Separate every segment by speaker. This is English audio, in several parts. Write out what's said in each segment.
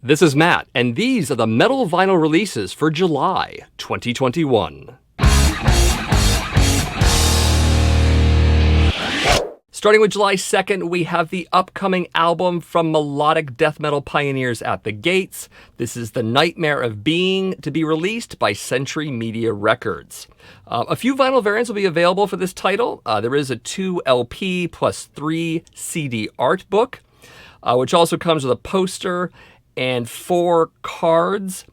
Speaker 1: This is Matt, and these are the metal vinyl releases for July 2021. Starting with July 2nd, we have the upcoming album from melodic death metal pioneers At the Gates. This is The Nightmare of Being, to be released by Century Media Records. A few vinyl variants will be available for this title. There is a 2 LP plus 3 CD art book, which also comes with a poster and 4 cards.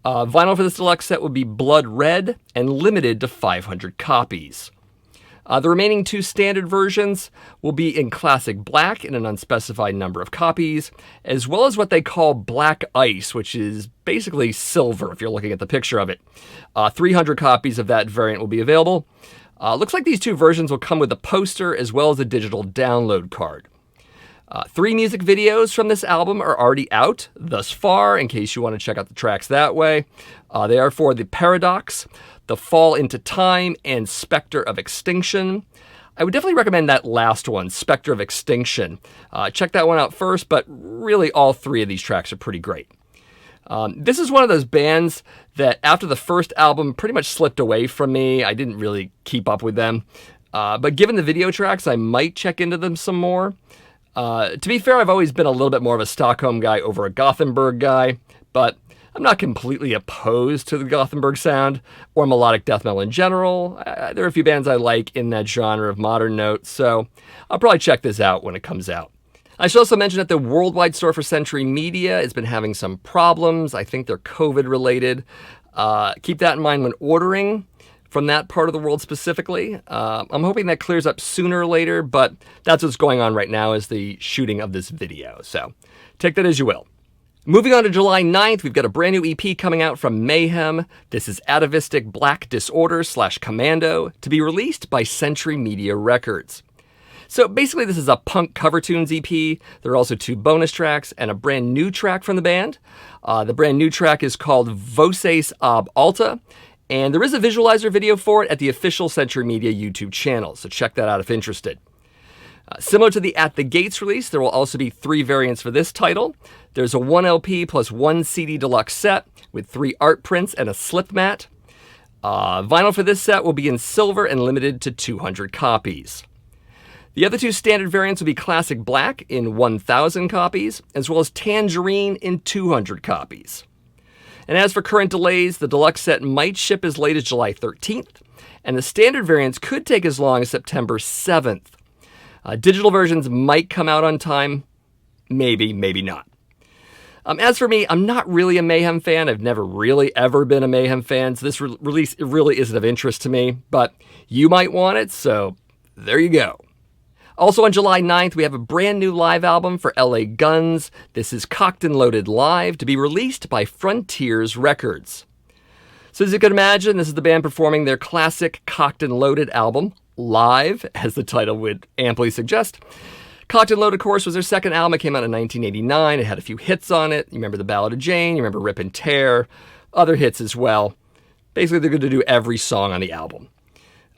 Speaker 1: Vinyl for this deluxe set would be blood red and limited to 500 copies. The remaining 2 standard versions will be in classic black in an unspecified number of copies, as well as what they call black ice, which is basically silver if you're looking at the picture of it. 300 copies of that variant will be available. Looks like these 2 versions will come with a poster as well as a digital download card. 3 music videos from this album are already out thus far, in case you want to check out the tracks that way. They are for The Paradox, The Fall into Time, and Spectre of Extinction. I would definitely recommend that last one, Spectre of Extinction. Check that one out first, but really all 3 of these tracks are pretty great. This is one of those bands that after the first album pretty much slipped away from me. I didn't really keep up with them. But given the video tracks, I might check into them some more. To be fair, I've always been a little bit more of a Stockholm guy over a Gothenburg guy, but I'm not completely opposed to the Gothenburg sound or melodic death metal in general. There are a few bands I like in that genre of modern note, so I'll probably check this out when it comes out. I should also mention that the worldwide store for Century Media has been having some problems. I think they're COVID related. Keep that in mind when ordering from that part of the world specifically. I'm hoping that clears up sooner or later, but that's what's going on right now is the shooting of this video. So take that as you will. Moving on to July 9th, we've got a brand new EP coming out from Mayhem. This is Atavistic Black Disorder / Commando, to be released by Century Media Records. So basically this is a punk cover tunes EP. There are also 2 bonus tracks and a brand new track from the band. The brand new track is called Voces ab Alta, and there is a visualizer video for it at the official Century Media YouTube channel, so check that out if interested. Similar to the At the Gates release, there will also be 3 variants for this title. There's a 1 LP plus 1 CD deluxe set with 3 art prints and a slip mat. Vinyl for this set will be in silver and limited to 200 copies. The other 2 standard variants will be classic black in 1,000 copies, as well as tangerine in 200 copies. And as for current delays, the deluxe set might ship as late as July 13th, and the standard variants could take as long as September 7th. Digital versions might come out on time, maybe, maybe not. As for me, I'm not really a Mayhem fan. I've never really ever been a Mayhem fan, so this release really isn't of interest to me, but you might want it, so there you go. Also on July 9th, we have a brand new live album for Laguns. This is Cocked and Loaded Live, to be released by Frontiers Records. So as you can imagine, this is the band performing their classic Cocked and Loaded album, live, as the title would amply suggest. Cocked and Loaded, of course, was their second album. It came out in 1989. It had a few hits on it. You remember The Ballad of Jane, you remember Rip and Tear, other hits as well. Basically, they're going to do every song on the album.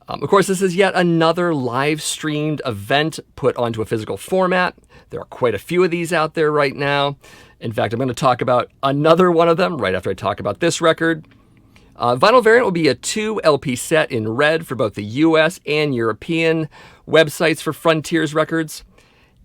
Speaker 1: Of course, this is yet another live-streamed event put onto a physical format. There are quite a few of these out there right now. In fact, I'm going to talk about another one of them right after I talk about this record. Vinyl variant will be a 2 LP set in red for both the US and European websites for Frontiers Records.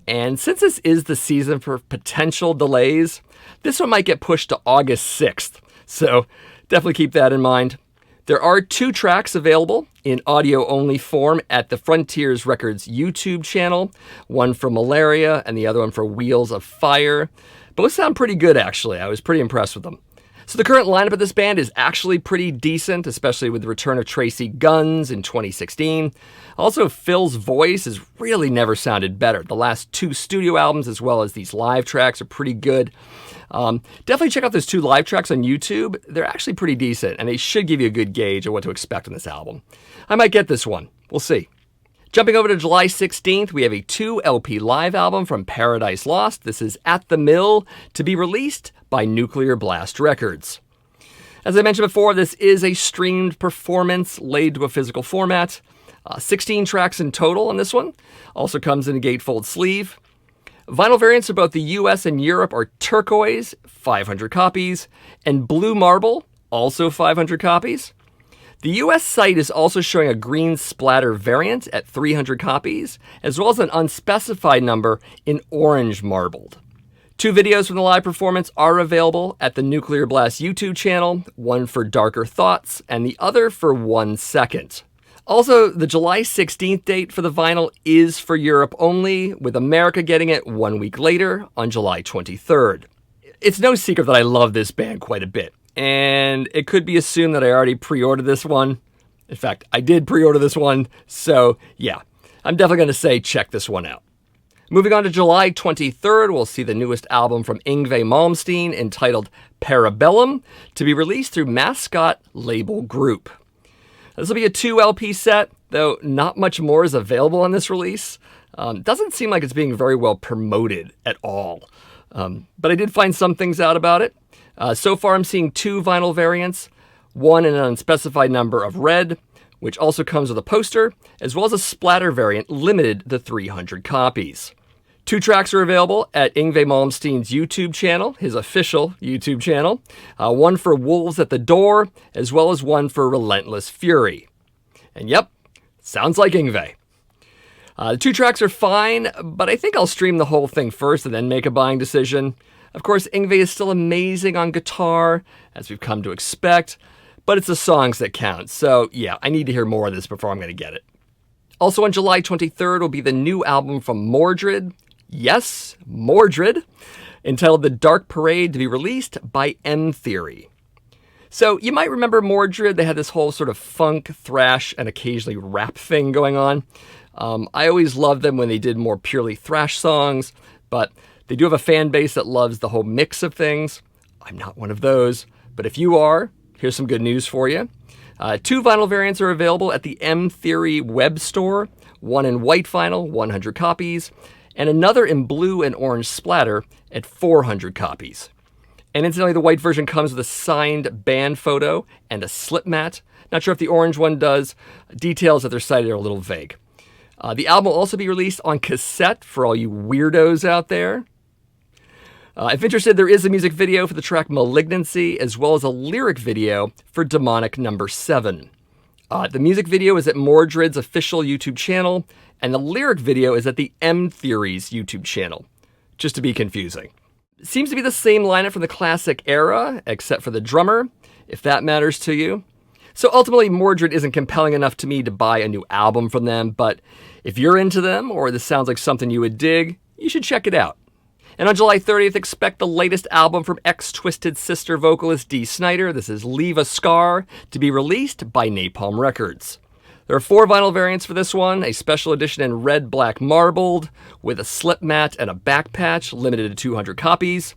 Speaker 1: And since this is the season for potential delays, this one might get pushed to August 6th. So definitely keep that in mind. There are 2 tracks available in audio-only form at the Frontiers Records YouTube channel, one for Malaria and the other one for Wheels of Fire. Both sound pretty good, actually. I was pretty impressed with them. So the current lineup of this band is actually pretty decent, especially with the return of Tracy Guns in 2016. Also, Phil's voice has really never sounded better. The last 2 studio albums, as well as these live tracks, are pretty good. Definitely check out those 2 live tracks on YouTube. They're actually pretty decent, and they should give you a good gauge of what to expect on this album. I might get this one. We'll see. Jumping over to July 16th, we have a 2 LP live album from Paradise Lost. This is At the Mill, to be released by Nuclear Blast Records. As I mentioned before, this is a streamed performance laid to a physical format. 16 tracks in total on this one. Also comes in a gatefold sleeve. Vinyl variants for both the US and Europe are turquoise, 500 copies, and blue marble, also 500 copies. The US site is also showing a green splatter variant at 300 copies, as well as an unspecified number in orange marbled. 2 videos from the live performance are available at the Nuclear Blast YouTube channel, one for Darker Thoughts and the other for 1 second. Also, the July 16th date for the vinyl is for Europe only, with America getting it 1 week later on July 23rd. It's no secret that I love this band quite a bit, and it could be assumed that I already pre-ordered this one. In fact, I did pre-order this one, so yeah, I'm definitely going to say check this one out. Moving on to July 23rd, we'll see the newest album from Yngwie Malmsteen entitled Parabellum to be released through Mascot Label Group. This will be a 2 LP set, though not much more is available on this release. Doesn't seem like it's being very well promoted at all. But I did find some things out about it. So far I'm seeing 2 vinyl variants, one in an unspecified number of red, which also comes with a poster, as well as a splatter variant limited to 300 copies. 2 tracks are available at Yngwie Malmsteen's YouTube channel, his official YouTube channel. One for Wolves at the Door, as well as one for Relentless Fury. And yep, sounds like Yngwie. The 2 tracks are fine, but I think I'll stream the whole thing first and then make a buying decision. Of course, Yngwie is still amazing on guitar, as we've come to expect, but it's the songs that count. So yeah, I need to hear more of this before I'm going to get it. Also on July 23rd will be the new album from Mordred. Yes, Mordred, entitled The Dark Parade, to be released by M Theory. So you might remember Mordred. They had this whole sort of funk, thrash, and occasionally rap thing going on. I always loved them when they did more purely thrash songs, but they do have a fan base that loves the whole mix of things. I'm not one of those, but if you are, here's some good news for you. 2 vinyl variants are available at the M Theory web store, one in white vinyl, 100 copies, and another in blue and orange splatter at 400 copies. And incidentally, the white version comes with a signed band photo and a slip mat. Not sure if the orange one does. Details at their site are a little vague. The album will also be released on cassette for all you weirdos out there. If interested, there is a music video for the track Malignancy, as well as a lyric video for Demonic Number 7. The music video is at Mordred's official YouTube channel, and the lyric video is at the M Theory's YouTube channel, just to be confusing. It seems to be the same lineup from the classic era, except for the drummer, if that matters to you. So ultimately, Mordred isn't compelling enough to me to buy a new album from them, but if you're into them, or this sounds like something you would dig, you should check it out. And on July 30th, expect the latest album from ex-Twisted Sister vocalist Dee Snider. This is Leave a Scar, to be released by Napalm Records. There are 4 vinyl variants for this one, a special edition in red, black, marbled, with a slip mat and a back patch, limited to 200 copies.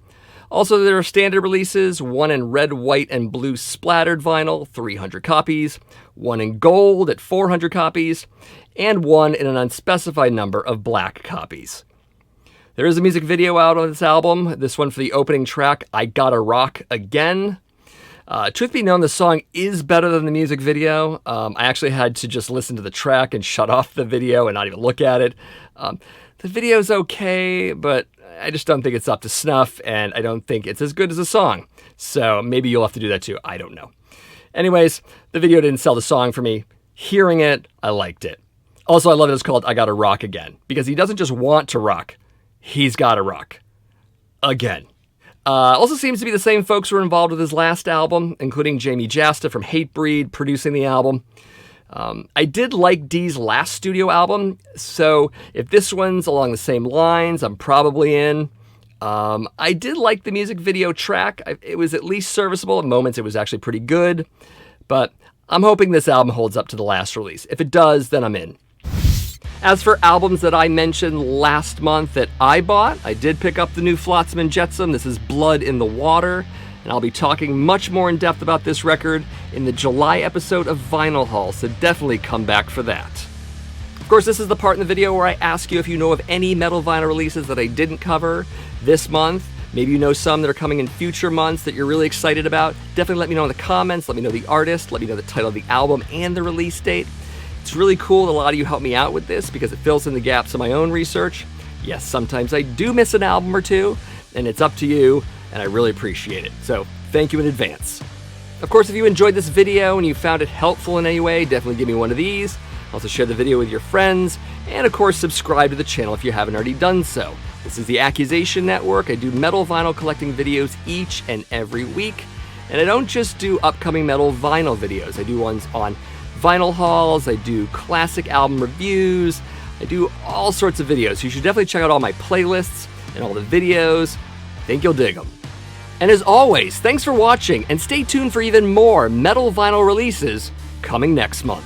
Speaker 1: Also, there are standard releases, one in red, white, and blue splattered vinyl, 300 copies, one in gold at 400 copies, and one in an unspecified number of black copies. There is a music video out on this album, this one for the opening track, I Gotta Rock Again. Truth be known, the song is better than the music video. I actually had to just listen to the track and shut off the video and not even look at it. The video's okay, but I just don't think it's up to snuff, and I don't think it's as good as the song. So maybe you'll have to do that too. I don't know. Anyways, the video didn't sell the song for me. Hearing it, I liked it. Also, I love that it's called I Gotta Rock Again, because he doesn't just want to rock. He's gotta rock. Again. Also seems to be the same folks who were involved with his last album, including Jamie Jasta from Hatebreed producing the album. I did like Dee's last studio album, so if this one's along the same lines, I'm probably in. I did like the music video track. It was at least serviceable. At moments it was actually pretty good, but I'm hoping this album holds up to the last release. If it does, then I'm in. As for albums that I mentioned last month that I bought, I did pick up the new Flotsam and Jetsam. This is Blood in the Water, and I'll be talking much more in depth about this record in the July episode of Vinyl Haul, so definitely come back for that. Of course, this is the part in the video where I ask you if you know of any metal vinyl releases that I didn't cover this month. Maybe you know some that are coming in future months that you're really excited about. Definitely let me know in the comments, let me know the artist, let me know the title of the album and the release date. It's really cool that a lot of you help me out with this because it fills in the gaps of my own research. Yes, sometimes I do miss an album or two, and it's up to you, and I really appreciate it. So thank you in advance. Of course, if you enjoyed this video and you found it helpful in any way, definitely give me one of these. Also share the video with your friends, and of course subscribe to the channel if you haven't already done so. This is the Accusation Network. I do metal vinyl collecting videos each and every week, and I don't just do upcoming metal vinyl videos. I do ones on vinyl hauls, I do classic album reviews, I do all sorts of videos. You should definitely check out all my playlists and all the videos. I think you'll dig them. And as always, thanks for watching, and stay tuned for even more metal vinyl releases coming next month.